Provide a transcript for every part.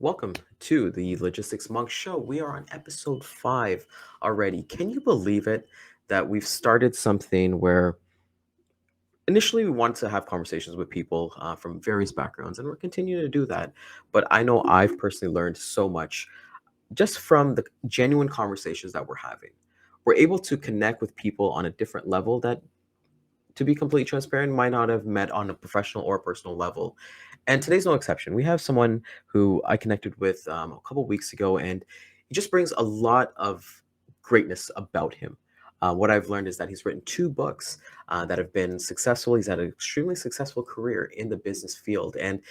Welcome to the Logistics Monk Show. We are on episode 5 already. Can you believe it that we've started something where initially we wanted to have conversations with people from various backgrounds, and we're continuing to do that. But I know I've personally learned so much just from the genuine conversations that we're having. We're able to connect with people on a different level that, to be completely transparent, might not have met on a professional or personal level. And today's no exception. We have someone who I connected with a couple weeks ago, and he just brings a lot of greatness about him. What I've learned is that he's written 2 books that have been successful. He's had an extremely successful career in the business field. And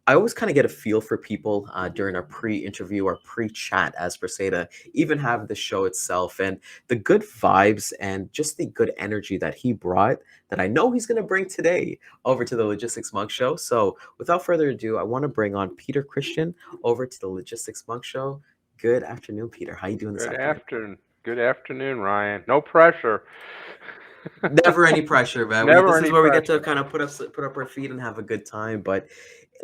I always kind of get a feel for people during our pre-interview or pre-chat, as per se, to even have the show itself, and the good vibes and just the good energy that he brought, that I know he's going to bring today over to the Logistics Monk Show. So, without further ado, I want to bring on Peter Christian over to the Logistics Monk Show. Good afternoon, Peter. How you doing this Good afternoon? afternoon. Good afternoon, Ryan. No pressure. Never any pressure, man. We Never This is any where we get to pressure. kind of put up our feet and have a good time. But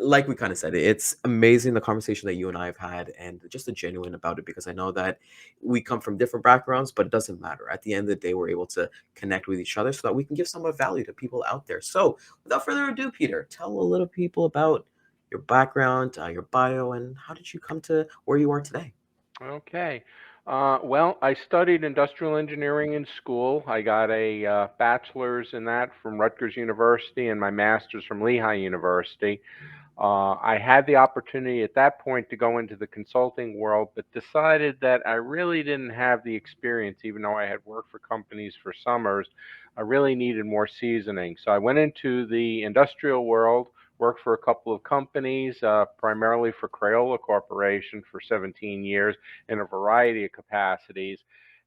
like we kind of said, it's amazing the conversation that you and I have had, and just the genuine about it, because I know that we come from different backgrounds, but it doesn't matter. At the end of the day, we're able to connect with each other so that we can give some of value to people out there. So, without further ado, Peter, tell a little people about your background, your bio, and how did you come to where you are today? Okay. Well, I studied industrial engineering in school. I got a bachelor's in that from Rutgers University and my master's from Lehigh University. I had the opportunity at that point to go into the consulting world, but decided that I really didn't have the experience, even though I had worked for companies for summers. I really needed more seasoning. So I went into the industrial world, worked for a couple of companies, primarily for Crayola Corporation for 17 years in a variety of capacities.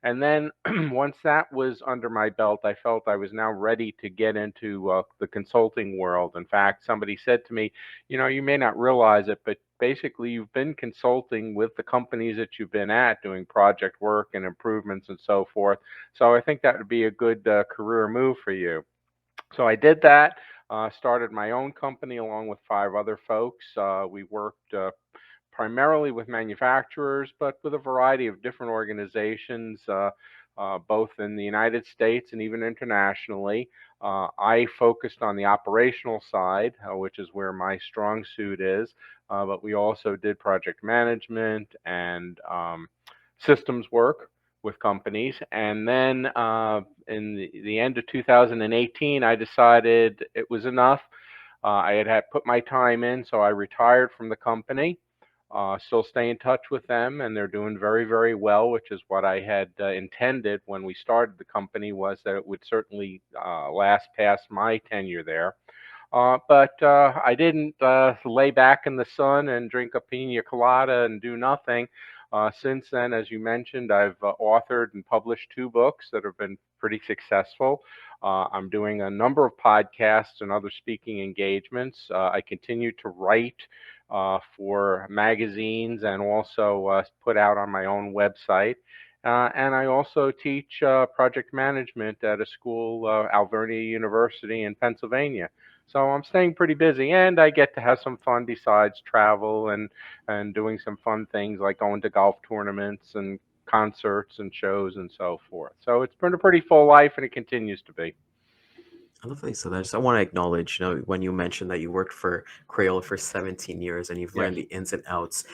And then once that was under my belt, I felt I was now ready to get into the consulting world. In fact, somebody said to me, you may not realize it, but basically you've been consulting with the companies that you've been at doing project work and improvements and so forth. So I think that would be a good career move for you. So I did that. Started my own company along with 5 other folks. We worked primarily with manufacturers, but with a variety of different organizations, both in the United States and even internationally. I focused on the operational side, which is where my strong suit is, but we also did project management and systems work with companies. And then in the end of 2018, I decided it was enough. I had put my time in, so I retired from the company. Still stay in touch with them, and they're doing very, very well, which is what I had intended when we started the company, was that it would certainly last past my tenure there. But I didn't lay back in the sun and drink a pina colada and do nothing. Since then, as you mentioned, I've authored and published 2 books that have been pretty successful. I'm doing a number of podcasts and other speaking engagements. I continue to write for magazines and also put out on my own website. And I also teach project management at a school, Alvernia University in Pennsylvania. So I'm staying pretty busy, and I get to have some fun besides travel and doing some fun things like going to golf tournaments and concerts and shows and so forth. So it's been a pretty full life, and it continues to be. I love that you said that. I want to acknowledge, when you mentioned that you worked for Crayola for 17 years and you've Yes. learned the ins and outs.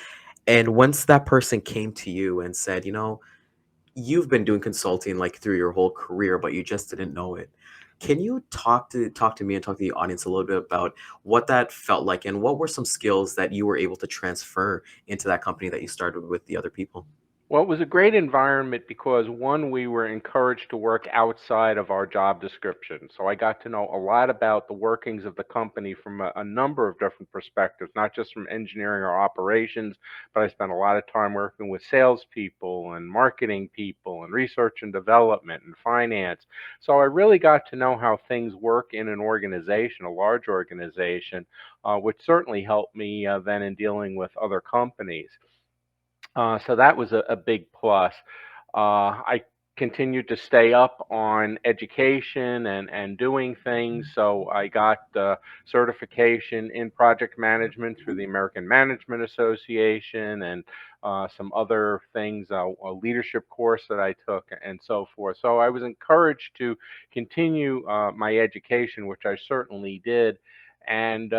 And once that person came to you and said, you've been doing consulting like through your whole career, but you just didn't know it. Can you talk to me and talk to the audience a little bit about what that felt like, and what were some skills that you were able to transfer into that company that you started with the other people? Well, it was a great environment because one, we were encouraged to work outside of our job description. So I got to know a lot about the workings of the company from a number of different perspectives, not just from engineering or operations, but I spent a lot of time working with salespeople and marketing people and research and development and finance. So I really got to know how things work in an organization, a large organization, which certainly helped me then in dealing with other companies. So that was a big plus. I continued to stay up on education and doing things. So I got certification in project management through the American Management Association and some other things, a leadership course that I took, and so forth. So I was encouraged to continue my education, which I certainly did. And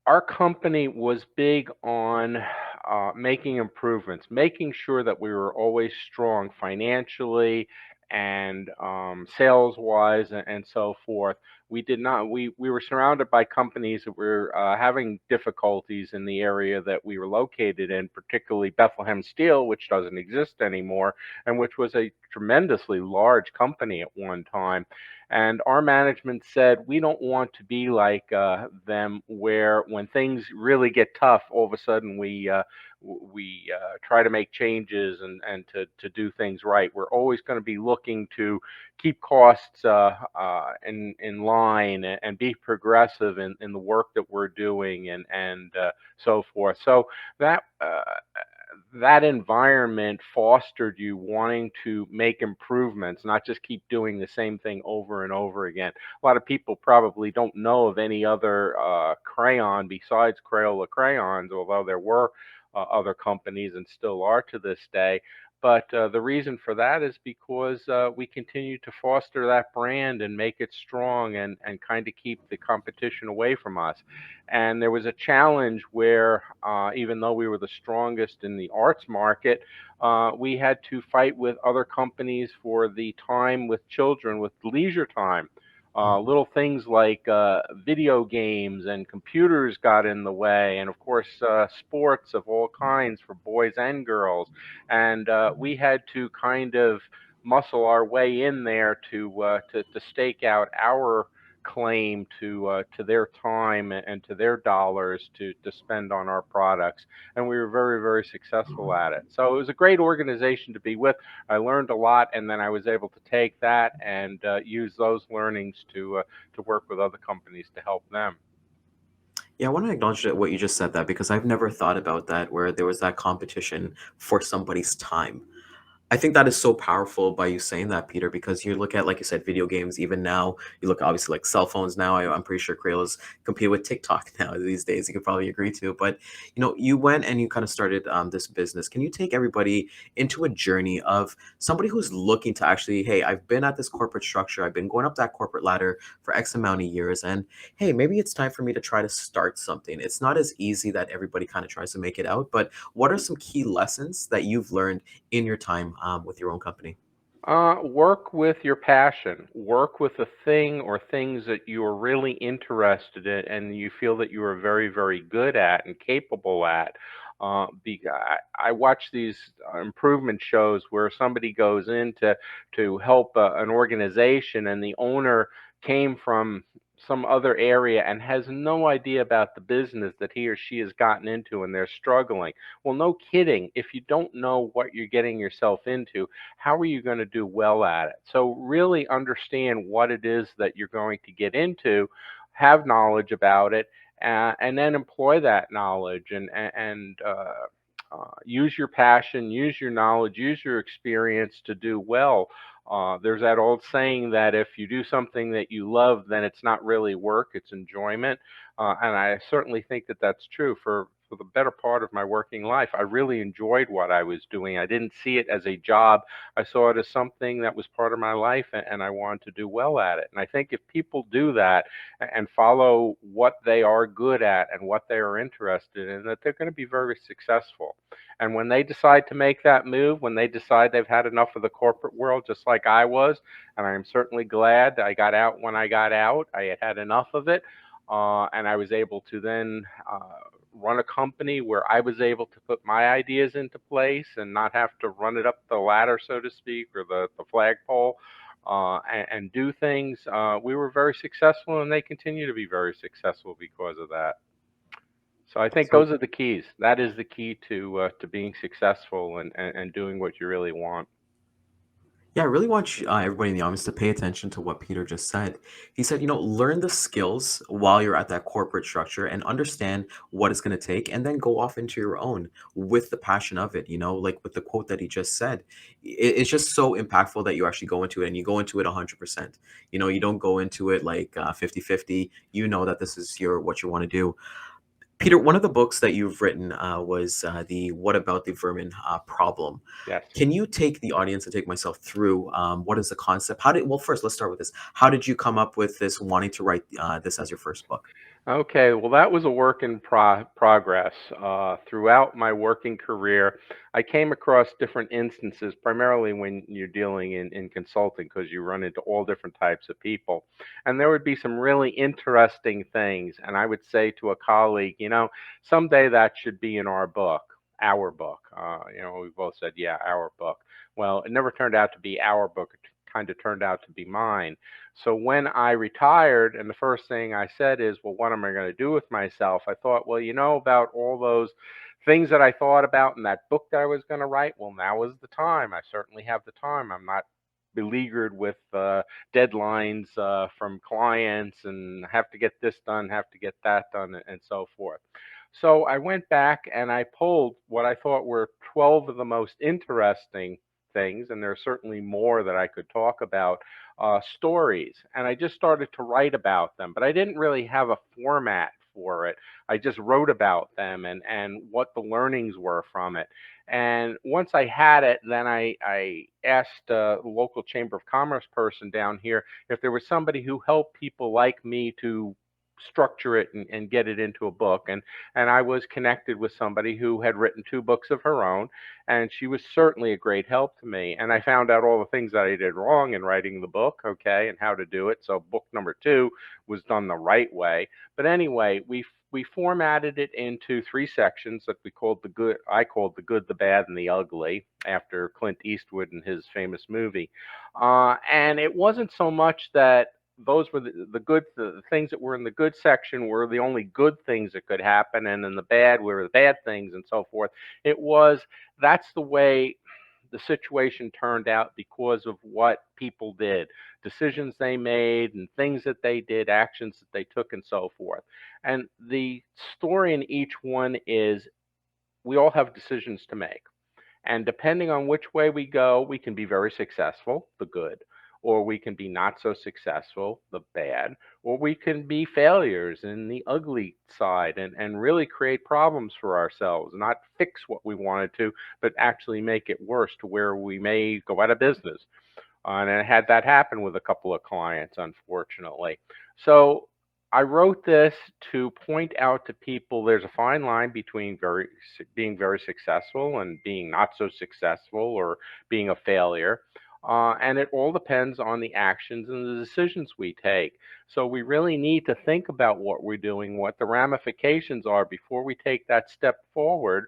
our company was big on making improvements, making sure that we were always strong financially and sales wise and so forth. We did not. We were surrounded by companies that were having difficulties in the area that we were located in, particularly Bethlehem Steel, which doesn't exist anymore, and which was a tremendously large company at one time. And our management said, we don't want to be like them, where when things really get tough, all of a sudden we try to make changes and to do things right. We're always going to be looking to keep costs in line and be progressive in the work that we're doing and so forth. So that that environment fostered you wanting to make improvements, not just keep doing the same thing over and over again. A lot of people probably don't know of any other crayon besides Crayola crayons, although there were other companies and still are to this day. But the reason for that is because we continue to foster that brand and make it strong and kind of keep the competition away from us. And there was a challenge where, even though we were the strongest in the arts market, we had to fight with other companies for the time with children, with leisure time. Little things like video games and computers got in the way, and of course, sports of all kinds for boys and girls. And we had to kind of muscle our way in there to stake out our claim to their time and to their dollars to spend on our products, and we were very, very successful at it. So it was a great organization to be with. I learned a lot, and then I was able to take that and use those learnings to work with other companies to help them. Yeah, I want to acknowledge that what you just said that because I've never thought about that where there was that competition for somebody's time. I think that is so powerful by you saying that, Peter, because you look at, like you said, video games, even now, you look obviously like cell phones now. I'm pretty sure Crayola's compete with TikTok now these days. You could probably agree to. But, you went and you kind of started this business. Can you take everybody into a journey of somebody who's looking to actually, hey, I've been at this corporate structure, I've been going up that corporate ladder for X amount of years, and hey, maybe it's time for me to try to start something. It's not as easy that everybody kind of tries to make it out, but what are some key lessons that you've learned in your time with your own company? Work with your passion. Work with a thing or things that you are really interested in and you feel that you are very, very good at and capable at. I watch these improvement shows where somebody goes in to help an organization, and the owner came from some other area and has no idea about the business that he or she has gotten into, and they're struggling. Well, no kidding. If you don't know what you're getting yourself into, how are you going to do well at it? So, really understand what it is that you're going to get into, have knowledge about it, and then employ that knowledge and use your passion, use your knowledge, use your experience to do well. There's that old saying that if you do something that you love, then it's not really work, it's enjoyment. And I certainly think that that's true for the better part of my working life. I really enjoyed what I was doing. I didn't see it as a job. I saw it as something that was part of my life, and I wanted to do well at it. And I think if people do that and follow what they are good at and what they are interested in, that they're going to be very successful. And when they decide to make that move, when they decide they've had enough of the corporate world, just like I was, and I am certainly glad I got out when I got out, I had had enough of it. And I was able to then run a company where I was able to put my ideas into place and not have to run it up the ladder, so to speak, or the flagpole, and do things. We were very successful, and they continue to be very successful because of that. So I think So those are the keys. That is the key to being successful and doing what you really want. Yeah, I really want everybody in the audience to pay attention to what Peter just said. He said, learn the skills while you're at that corporate structure and understand what it's going to take, and then go off into your own with the passion of it. Like with the quote that he just said, it's just so impactful that you actually go into it and you go into it 100%. You don't go into it like 50-50. You know that this is what you want to do. Peter, one of the books that you've written was the What About the Vermin problem. Yes. Can you take the audience and take myself through what is the concept? Well, first, let's start with this. How did you come up with this, wanting to write this as your first book? Okay, well, that was a work in progress. Throughout my working career, I came across different instances, primarily when you're dealing in consulting, because you run into all different types of people. And there would be some really interesting things. And I would say to a colleague, someday that should be in our book, our book. We both said, yeah, our book. Well, it never turned out to be our book, it kind of turned out to be mine. So when I retired, and the first thing I said is, well, what am I going to do with myself? I thought, well, about all those things that I thought about in that book that I was going to write. Well, now is the time. I certainly have the time. I'm not beleaguered with deadlines from clients and have to get this done, have to get that done, and so forth. So I went back and I pulled what I thought were 12 of the most interesting things, and there are certainly more that I could talk about, stories. And I just started to write about them, but I didn't really have a format for it. I just wrote about them and what the learnings were from it. And once I had it, then I asked a local Chamber of Commerce person down here if there was somebody who helped people like me to structure it and get it into a book. And I was connected with somebody who had written two books of her own, and she was certainly a great help to me. And I found out all the things that I did wrong in writing the book, okay, and how to do it. So book number two was done the right way. But anyway, we formatted it into three sections that we called the good. I called the good, the bad, and the ugly, after Clint Eastwood and his famous movie. And it wasn't so much that those were the things that were in the good section were the only good things that could happen, and in the bad were the bad things, and so forth. It was That's the way the situation turned out because of what people did, decisions they made, and things that they did, actions that they took, and so forth. And the story in each one is, we all have decisions to make. And depending on which way we go, we can be very successful, the good, or we can be not so successful, the bad, or we can be failures in the ugly side and really create problems for ourselves, not fix what we wanted to, but actually make it worse to where we may go out of business. And I had that happen with a couple of clients, unfortunately. So I wrote this to point out to people there's a fine line between being very successful and being not so successful, or being a failure. And it all depends on the actions and the decisions we take. So we really need to think about what we're doing, what the ramifications are before we take that step forward,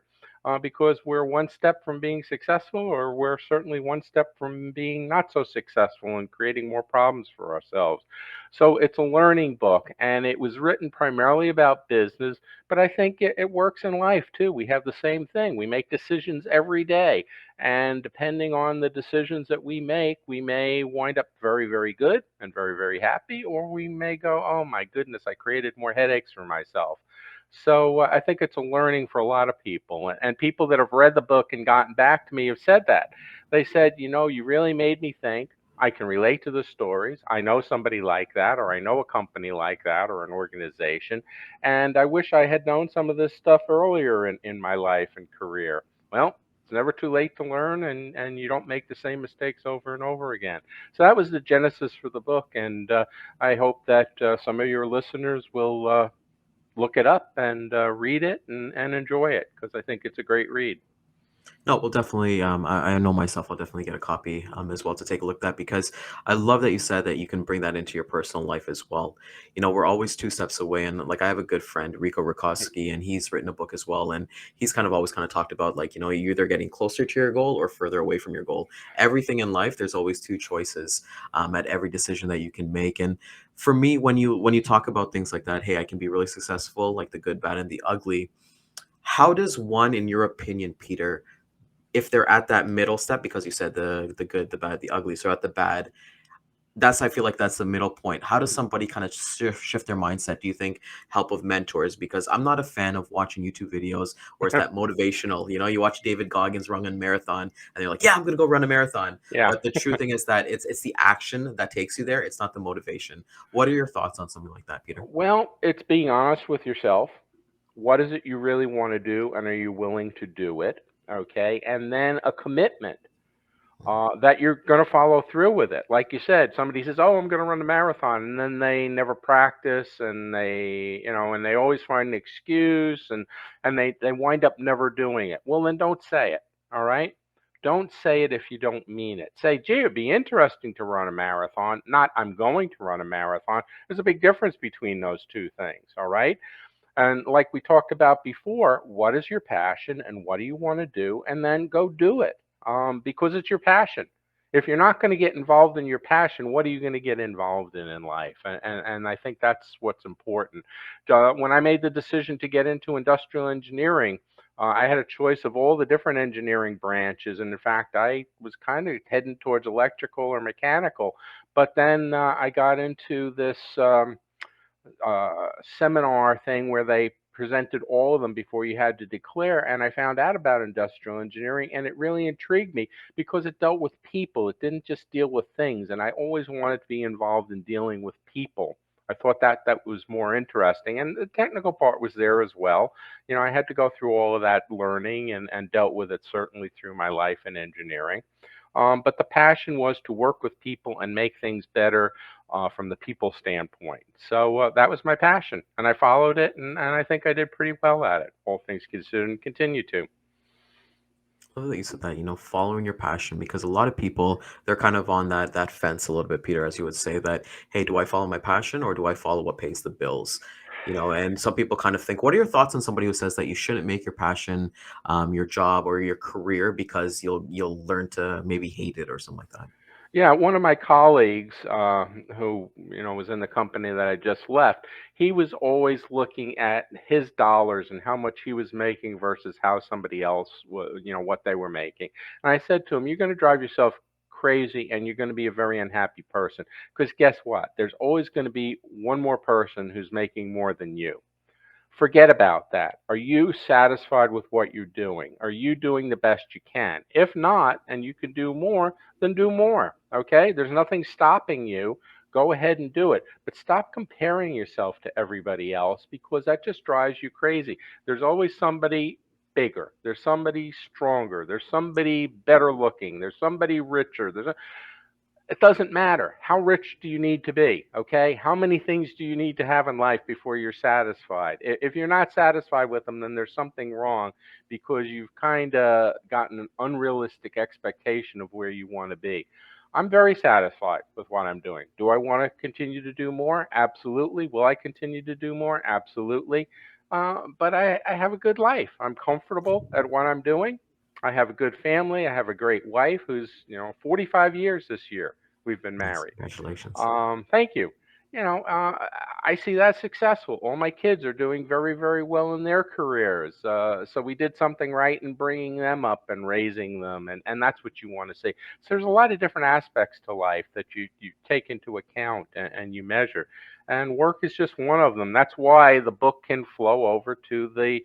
because we're one step from being successful, or we're certainly one step from being not so successful and creating more problems for ourselves. So it's a learning book, and it was written primarily about business, but I think it works in life too. We have the same thing. We make decisions every day, and depending on the decisions that we make, we may wind up very, very good and very, very happy, or we may go, oh my goodness, I created more headaches for myself. So I think it's a learning for a lot of people. And people that have read the book and gotten back to me have said that. They said, you really made me think. I can relate to the stories. I know somebody like that, or I know a company like that, or an organization. And I wish I had known some of this stuff earlier in my life and career. Well, it's never too late to learn, and you don't make the same mistakes over and over again. So that was the genesis for the book. And I hope that some of your listeners will look it up and read it and enjoy it, because I think it's a great read. No, well, definitely. I know myself. I'll definitely get a copy as well to take a look at that, because I love that you said that you can bring that into your personal life as well. We're always two steps away, and like I have a good friend, Rico Rakoski, and he's written a book as well, and he's kind of always kind of talked about like you're either getting closer to your goal or further away from your goal. Everything in life, there's always two choices at every decision that you can make, and for me, when you talk about things like that, hey, I can be really successful, like the good, bad, and the ugly. How does one, in your opinion, Peter, if they're at that middle step, because you said the good, the bad, the ugly, so at the bad, that's I feel like that's the middle point. How does somebody kind of shift their mindset? Do you think help of mentors? Because I'm not a fan of watching YouTube videos where it's that motivational. You know, you watch David Goggins run a marathon, and they're like, "Yeah, I'm gonna go run a marathon." Yeah. But the true thing is that it's the action that takes you there. It's not the motivation. What are your thoughts on something like that, Peter? Well, it's being honest with yourself. What is it you really want to do, and are you willing to do it? Okay. And then a commitment that you're going to follow through with it. Like you said, somebody says, "Oh, I'm going to run a marathon," and then they never practice, and and they always find an excuse, and they wind up never doing it. Well, then don't say it. All right. Don't say it if you don't mean it. Say, "Gee, it'd be interesting to run a marathon," not "I'm going to run a marathon." There's a big difference between those two things. All right. And like we talked about before, what is your passion and what do you want to do? And then go do it because it's your passion. If you're not going to get involved in your passion, what are you going to get involved in life? And I think that's what's important. When I made the decision to get into industrial engineering, I had a choice of all the different engineering branches. And in fact, I was kind of heading towards electrical or mechanical. But then I got into this. Uh, Seminar thing where they presented all of them before you had to declare. And I found out about industrial engineering, and it really intrigued me because it dealt with people. It didn't just deal with things. And I always wanted to be involved in dealing with people. I thought that was more interesting. And the technical part was there as well. I had to go through all of that learning and dealt with it certainly through my life in engineering. But the passion was to work with people and make things better from the people standpoint. So that was my passion, and I followed it, and I think I did pretty well at it, all things considered, and continue to. I love that you said that, following your passion, because a lot of people, they're kind of on that fence a little bit, Peter, as you would say that, hey, do I follow my passion or do I follow what pays the bills? And some people kind of think, what are your thoughts on somebody who says that you shouldn't make your passion your job or your career because you'll learn to maybe hate it or something like that? Yeah, one of my colleagues who was in the company that I just left, he was always looking at his dollars and how much he was making versus how somebody else what they were making. And I said to him, "You're going to drive yourself crazy, and you're going to be a very unhappy person because guess what? There's always going to be one more person who's making more than you." Forget about that. Are you satisfied with what you're doing? Are you doing the best you can? If not, and you can do more, then do more. Okay? There's nothing stopping you. Go ahead and do it. But stop comparing yourself to everybody else because that just drives you crazy. There's always somebody bigger. There's somebody stronger. There's somebody better looking. There's somebody richer. It doesn't matter. How rich do you need to be? Okay. How many things do you need to have in life before you're satisfied? If you're not satisfied with them, then there's something wrong because you've kind of gotten an unrealistic expectation of where you want to be. I'm very satisfied with what I'm doing. Do I want to continue to do more? Absolutely. Will I continue to do more? Absolutely. But I have a good life. I'm comfortable at what I'm doing. I have a good family. I have a great wife who's, 45 years this year we've been Nice. married. Congratulations. Thank you. I see that successful. All my kids are doing very, very well in their careers. So we did something right in bringing them up and raising them, and that's what you want to see. So there's a lot of different aspects to life that you take into account and you measure, and work is just one of them. That's why the book can flow over to the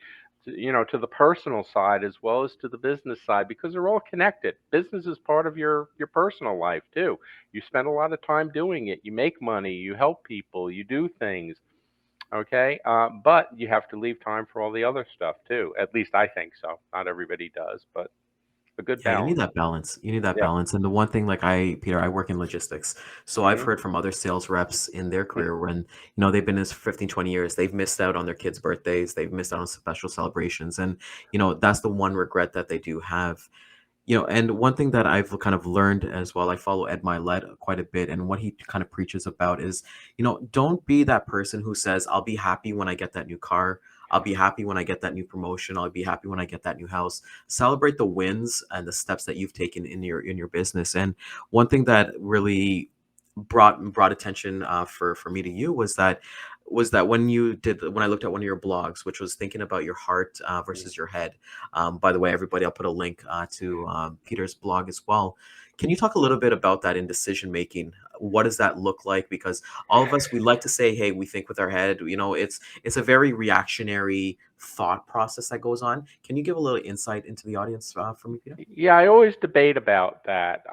personal side as well as to the business side because they're all connected. Business is part of your personal life too. You spend a lot of time doing it. You make money. You help people. You do things. Okay, but you have to leave time for all the other stuff too. At least I think so. Not everybody does, but a good Yeah, you need balance. that balance. You need that Yeah. balance. And the one thing, like Peter, I work in logistics. So I've Hmm. heard from other sales reps in their career when, they've been in this for 15, 20 years, they've missed out on their kids' birthdays, they've missed out on special celebrations. And, that's the one regret that they do have. And one thing that I've kind of learned as well, I follow Ed Milet quite a bit, and what he kind of preaches about is, don't be that person who says, "I'll be happy when I get that new car. I'll be happy when I get that new promotion. I'll be happy when I get that new house." Celebrate the wins and the steps that you've taken in your business. And one thing that really brought attention for me to you was that was that when I looked at one of your blogs, which was thinking about your heart versus your head. By the way, everybody, I'll put a link to Peter's blog as well. Can you talk a little bit about that in decision making? What does that look like? Because all of us, we like to say, "Hey, we think with our head." You know, it's a very reactionary thought process that goes on. Can you give a little insight into the audience for me, Peter? Yeah, I always debate about that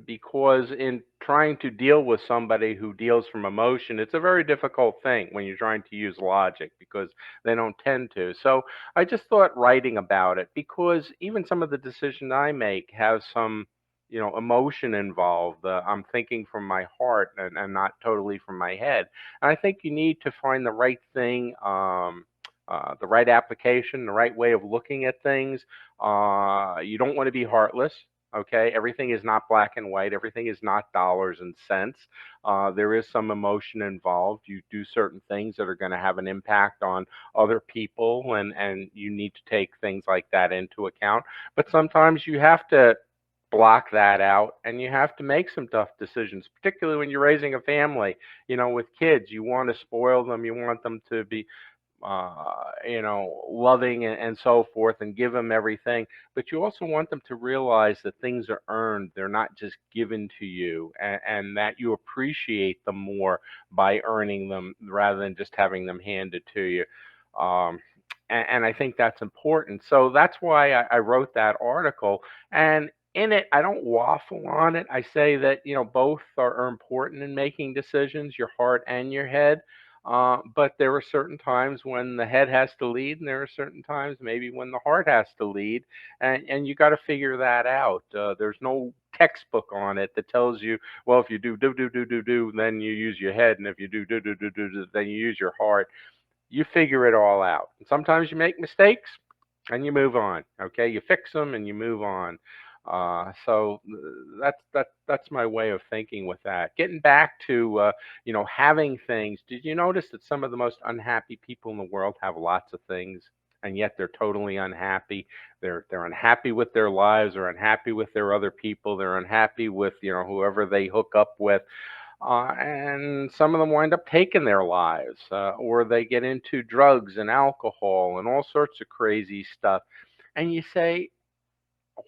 because in trying to deal with somebody who deals from emotion, it's a very difficult thing when you're trying to use logic because they don't tend to. So I just thought writing about it because even some of the decisions I make have some, emotion involved. I'm thinking from my heart and not totally from my head. And I think you need to find the right thing. The right application, the right way of looking at things. You don't want to be heartless. Okay, everything is not black and white. Everything is not dollars and cents. There is some emotion involved. You do certain things that are going to have an impact on other people, and you need to take things like that into account. But sometimes you have to block that out and you have to make some tough decisions, particularly when you're raising a family. With kids, you want to spoil them, you want them to be loving and so forth, and give them everything. But you also want them to realize that things are earned; they're not just given to you, and that you appreciate them more by earning them rather than just having them handed to you. Um, and I think that's important. So that's why I wrote that article. And in it, I don't waffle on it. I say that both are important in making decisions, your heart and your head. But there are certain times when the head has to lead, and there are certain times maybe when the heart has to lead, and you got to figure that out. There's no textbook on it that tells you, well, if you do, then you use your head, and if you do, then you use your heart. You figure it all out. And sometimes you make mistakes, and you move on. Okay, you fix them and you move on. That's my way of thinking with that. Getting back to having things. Did you notice that some of the most unhappy people in the world have lots of things, and yet they're totally unhappy? They're unhappy with their lives. They're unhappy with their other people. They're unhappy with whoever they hook up with, and some of them wind up taking their lives, or they get into drugs and alcohol and all sorts of crazy stuff. And you say,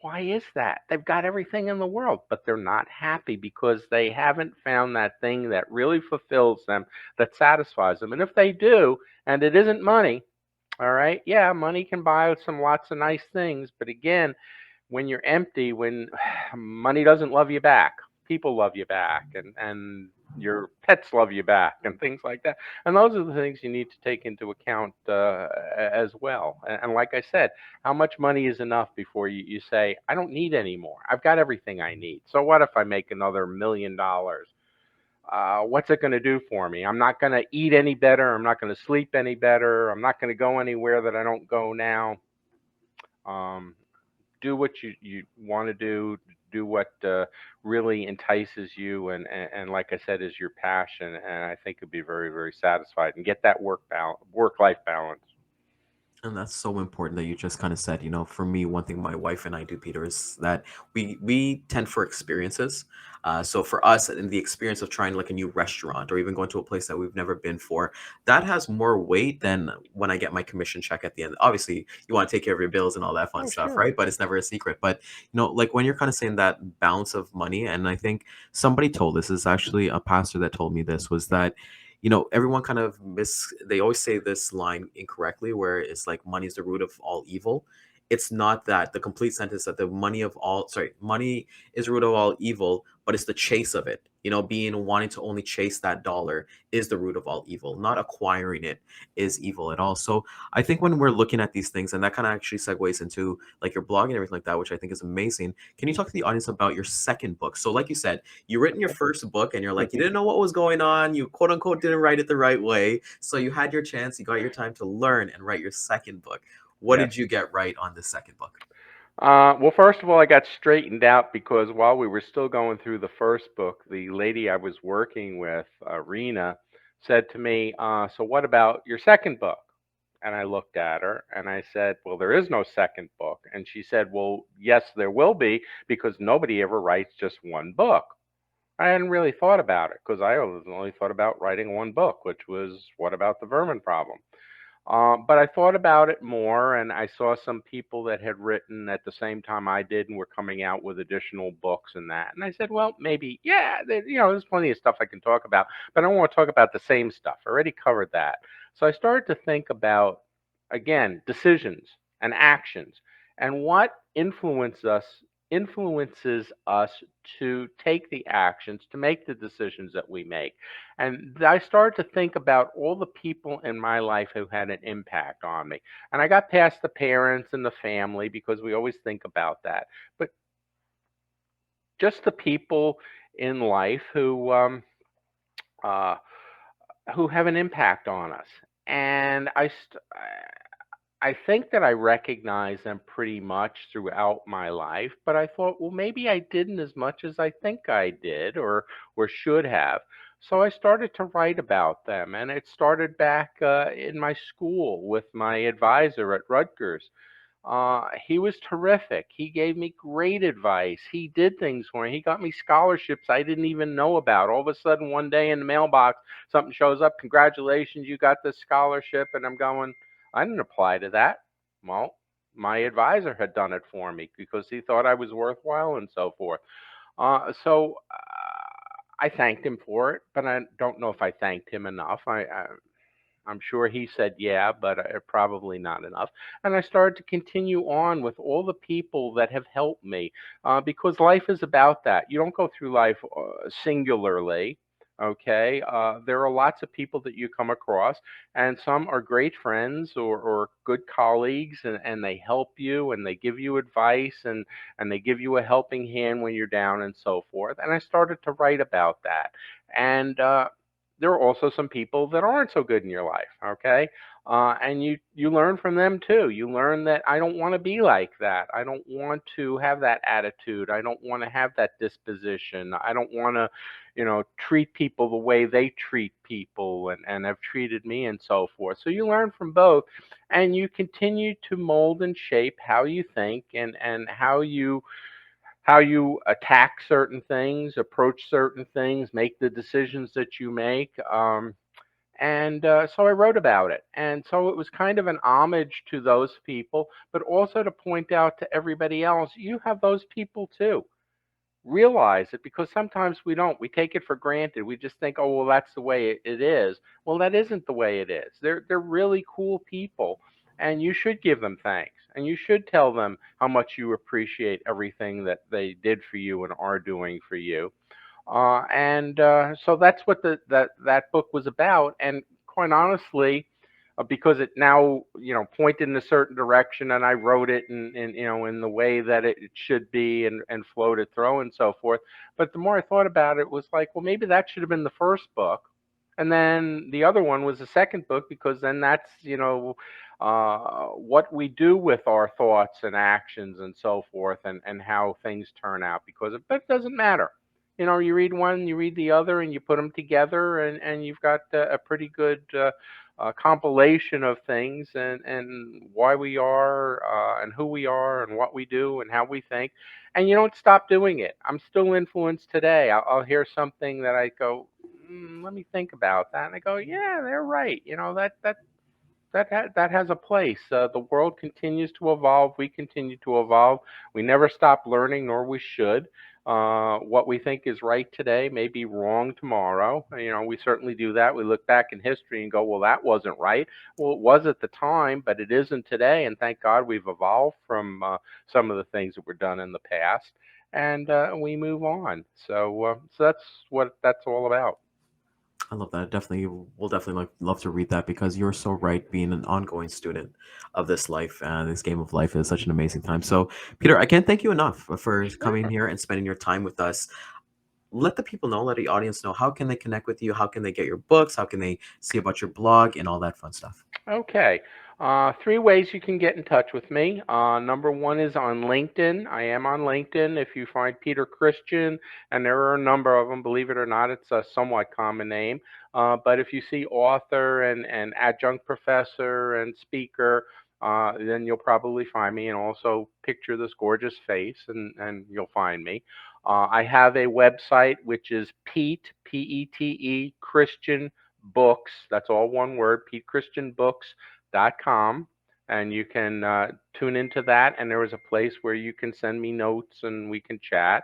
why is that? They've got everything in the world, but they're not happy because they haven't found that thing that really fulfills them, that satisfies them. And if they do, and it isn't money, all right, yeah, money can buy some lots of nice things, but again, when you're empty, when money doesn't love you back, people love you back, and your pets love you back, and things like that. And those are the things you need to take into account as well. And like I said, how much money is enough before you say, I don't need any more? I've got everything I need. So what if I make another $1 million? What's it going to do for me? I'm not going to eat any better. I'm not going to sleep any better. I'm not going to go anywhere that I don't go now. Um, do what you want to do what really entices you, and like I said, is your passion. And I think you'll be very, very satisfied and get that work life balance. And that's so important that you just kind of said, for me, one thing my wife and I do, Peter, is that we tend for experiences. So for us, in the experience of trying like a new restaurant or even going to a place that we've never been for, that has more weight than when I get my commission check at the end. Obviously, you want to take care of your bills and all that fun Oh, stuff, sure. right? But it's never a secret. But like when you're kind of saying that balance of money, and I think somebody told this is actually a pastor that told me this was that everyone kind of they always say this line incorrectly where it's like money is the root of all evil. It's not that. The complete sentence that the money is the root of all evil, but it's the chase of it. Being wanting to only chase that dollar is the root of all evil. Not acquiring it is evil at all. So I think when we're looking at these things, and that kind of actually segues into like your blog and everything like that, which I think is amazing. Can you talk to the audience about your second book? So like you said, you written your Okay. first book and you're like, you didn't know what was going on. You quote unquote didn't write it the right way. So you had your chance, you got your time to learn and write your second book. What Yes. did you get right on the second book? Well, first of all, I got straightened out because while we were still going through the first book, the lady I was working with, Rena, said to me, "So what about your second book?" And I looked at her and I said, "Well, there is no second book." And she said, "Well, yes, there will be because nobody ever writes just one book." I hadn't really thought about it because I only thought about writing one book, which was What About the Vermin Problem? But I thought about it more, and I saw some people that had written at the same time I did and were coming out with additional books and that. And I said, well, maybe, yeah, there's plenty of stuff I can talk about, but I don't want to talk about the same stuff. I already covered that. So I started to think about, again, decisions and actions and what influences us to take the actions, to make the decisions that we make. And I started to think about all the people in my life who had an impact on me. And I got past the parents and the family because we always think about that. But just the people in life uh, who have an impact on us. And I think that I recognize them pretty much throughout my life, but I thought, well, maybe I didn't as much as I think I did or should have. So I started to write about them, and it started back in my school with my advisor at Rutgers. He was terrific. He gave me great advice. He did things for me. He got me scholarships I didn't even know about. All of a sudden, one day in the mailbox, something shows up. Congratulations, you got this scholarship. And I'm going, I didn't apply to that. Well, my advisor had done it for me because he thought I was worthwhile and so forth. I thanked him for it, but I don't know if I thanked him enough. I'm sure he said yeah, but probably not enough. And I started to continue on with all the people that have helped me because life is about that. You don't go through life singularly. Okay. There are lots of people that you come across, and some are great friends or good colleagues, and they help you and they give you advice and they give you a helping hand when you're down and so forth. And I started to write about that. And there are also some people that aren't so good in your life, okay? And you learn from them too. You learn that I don't want to be like that. I don't want to have that attitude. I don't want to have that disposition. I don't want to, treat people the way they treat people and have treated me and so forth. So you learn from both, and you continue to mold and shape how you think and how you attack certain things, approach certain things, make the decisions that you make. And so I wrote about it. And so it was kind of an homage to those people, but also to point out to everybody else, you have those people too. Realize it because sometimes we don't. We take it for granted. We just think, oh, well, that's the way it is. Well, that isn't the way it is. They're really cool people, and you should give them thanks, and you should tell them how much you appreciate everything that they did for you and are doing for you. And so that's what that book was about. And quite honestly, because it now pointed in a certain direction, and I wrote it in the way that it should be and flowed it through and so forth. But the more I thought about it, it was like, well, maybe that should have been the first book, and then the other one was the second book because then that's what we do with our thoughts and actions and so forth, and how things turn out because but it doesn't matter. You read one, you read the other, and you put them together, and you've got a pretty good compilation of things and why we are and who we are and what we do and how we think. And you don't stop doing it. I'm still influenced today. I'll hear something that I go, let me think about that, and I go, yeah, they're right. That has a place. The world continues to evolve. We continue to evolve. We never stop learning, nor we should. What we think is right today may be wrong tomorrow. We certainly do that. We look back in history and go, well, that wasn't right. Well, it was at the time, but it isn't today. And thank God we've evolved from some of the things that were done in the past, and we move on. So that's what that's all about. I love that. Definitely, we'll definitely love to read that because you're so right. Being an ongoing student of this life, this game of life, is such an amazing time. So, Peter, I can't thank you enough for coming Sure. here and spending your time with us. Let the people know, let the audience know, how can they connect with you? How can they get your books? How can they see about your blog and all that fun stuff? Okay. Three ways you can get in touch with me. Number one is on LinkedIn. I am on LinkedIn. If you find Peter Christian, and there are a number of them, believe it or not, it's a somewhat common name. But if you see author and adjunct professor and speaker, then you'll probably find me, and also picture this gorgeous face, and you'll find me. I have a website which is Pete, Pete, Christian Books. That's all one word, PeteChristianBooks.com. And you can tune into that. And there is a place where you can send me notes and we can chat.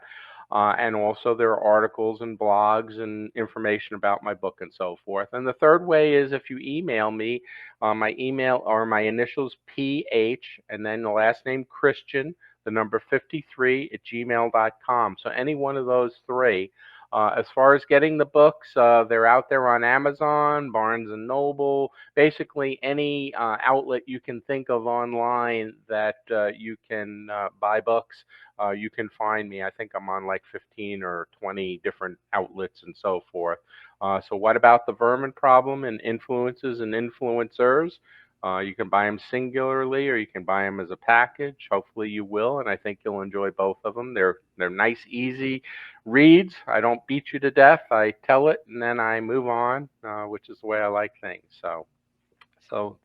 And also, there are articles and blogs and information about my book and so forth. And the third way is if you email me, my email or my initials PH and then the last name Christian, the number 53 at gmail.com. So any one of those three. As far as getting the books, they're out there on Amazon, Barnes and Noble, basically any outlet you can think of online that you can buy books. You can find me. I think I'm on like 15 or 20 different outlets and so forth. So, what about the vermin problem and influences and influencers? You can buy them singularly or you can buy them as a package. Hopefully you will, and I think you'll enjoy both of them. They're nice, easy reads. I don't beat you to death. I tell it and then I move on, which is the way I like things. So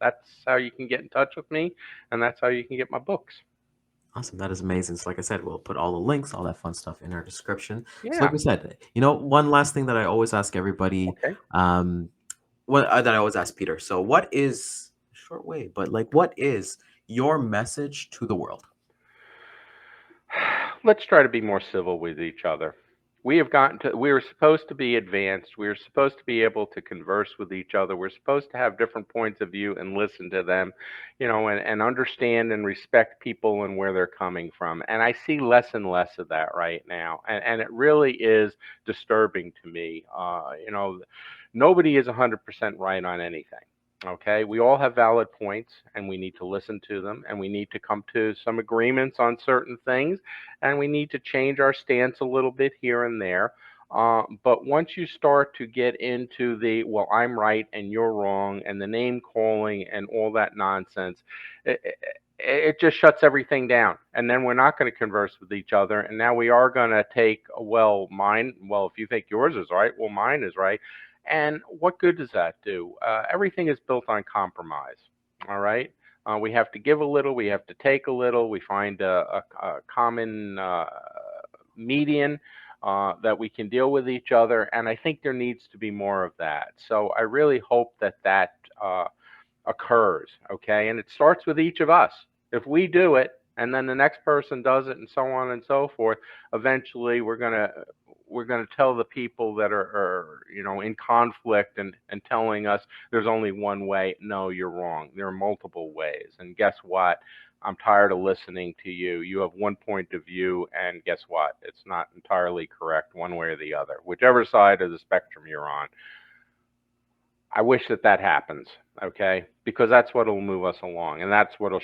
that's how you can get in touch with me, and that's how you can get my books. Awesome. That is amazing. So, like I said, we'll put all the links, all that fun stuff in our description. So, like Yeah. we said, one last thing that I always ask everybody, Okay. um, that I always ask Peter. So, what is short way, but like, what is your message to the world? Let's try to be more civil with each other. We were supposed to be advanced. We were supposed to be able to converse with each other. We're supposed to have different points of view and listen to them, and understand and respect people and where they're coming from. And I see less and less of that right now. And it really is disturbing to me. Nobody is 100% right on anything. Okay, we all have valid points and we need to listen to them and we need to come to some agreements on certain things and we need to change our stance a little bit here and there. But once you start to get into the, well, I'm right and you're wrong, and the name calling and all that nonsense, it just shuts everything down. And then we're not going to converse with each other. And now we are going to take, well, if you think yours is right, well, mine is right. And what good does that do? Everything is built on compromise. All right. We have to give a little, we have to take a little, we find a common median that we can deal with each other. And I think there needs to be more of that. So I really hope that occurs. Okay. And it starts with each of us. If we do it, and then the next person does it, and so on and so forth, eventually we're gonna tell the people that are in conflict and telling us there's only one way. No, you're wrong. There are multiple ways. And guess what? I'm tired of listening to you. You have one point of view, and guess what? It's not entirely correct one way or the other. Whichever side of the spectrum you're on. I wish that happens, okay? Because that's what'll move us along, and that's what'll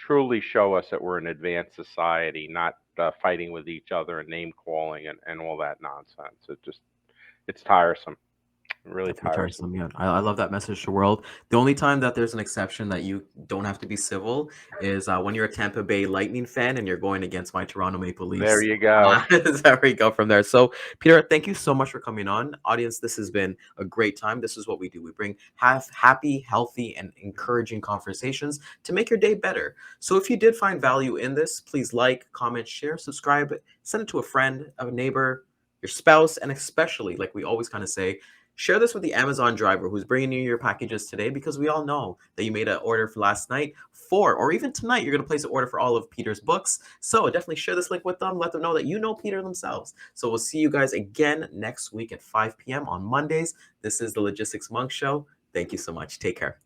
truly show us that we're an advanced society, not fighting with each other and name calling and all that nonsense. It's tiresome, really Definitely tiresome. tiresome. Yeah, I love that message to the world. The only time that there's an exception that you don't have to be civil is when you're a Tampa Bay Lightning fan and you're going against my Toronto Maple There Leafs. you go. There we go from there. So, Peter, thank you so much for coming on. Audience, this has been a great time. This is what we do. We bring happy, healthy, and encouraging conversations to make your day better. So, if you did find value in this, please like, comment, share, subscribe, send it to a friend, a neighbor, your spouse, and especially, like we always kind of say, share this with the Amazon driver who's bringing you your packages today, because we all know that you made an order for last night for, or even tonight, you're going to place an order for all of Peter's books. So definitely share this link with them. Let them know that you know Peter themselves. So we'll see you guys again next week at 5 p.m. on Mondays. This is the Logistics Monk Show. Thank you so much. Take care.